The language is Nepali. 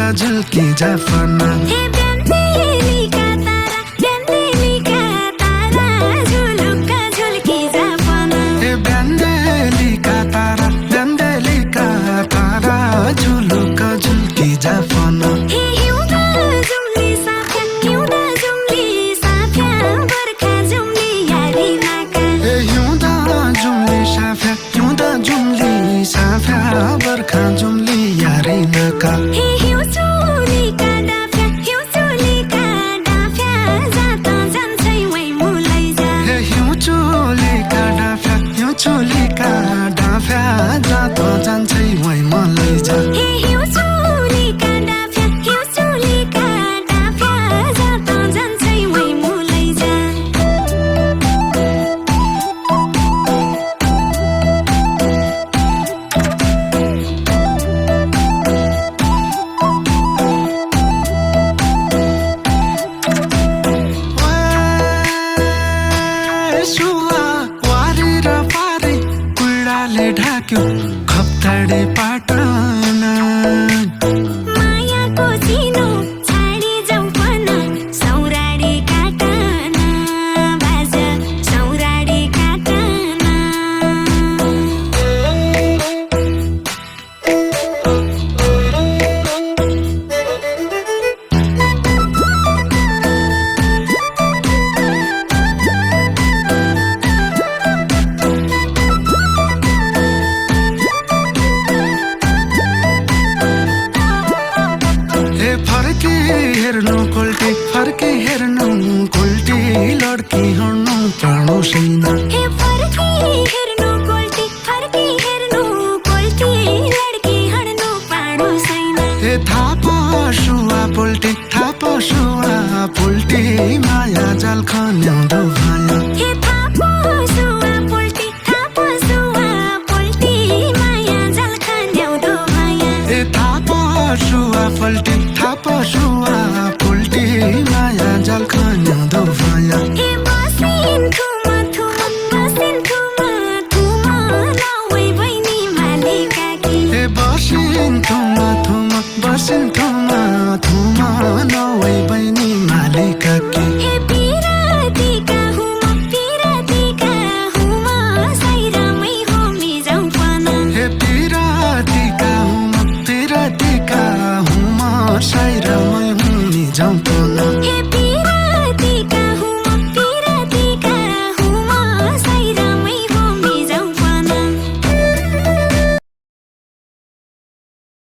झुलुका झुल्की जाफना हे बेन्देलीका तारा झुलुका झुल्की जाफना हे बेन्देलीका तारा झुलुका झुल्की जाफना हे हिउँदा जुम्ली साफ्या बर्खा जुम्ली यारी नाका हे हिउँदा जुम्ली साफ्या बर्खा जुम्ली यारी नाका हे हिउँचुलीका डाफ्या जाता जान्छै वै मुलै जा हे हिउँचुलीका डाफ्या जाता जान्छै वै मलाई जा हे हिउँचुलीका डाफ्या जाता जान्छै वै मुलै जा ढाक्यो खप्ताडे पाटना मायाको चिनो छाडी जाउँ पन सौराडी काटना बाजा सौराडी काटना फर्के हेर्नु कोल्टी लड्की हड्नु प्राणो छैन हे फर्के हेर्नु कोल्टी लड्की हड्नु प्राणो छैन हे थापा सुवा पोल्टी माया जाल खन्याउँदो भाया हे थापा सुवा पोल्टी माया जाल खन्याउँदो भाया हे थापा सुवा पोल्टी माया जाल खन्याउँदो भाया हे बसिन थुमा नवै बहिनी मालिका कि हे बसिन थुमा नवै बहिनी मालिका कि हे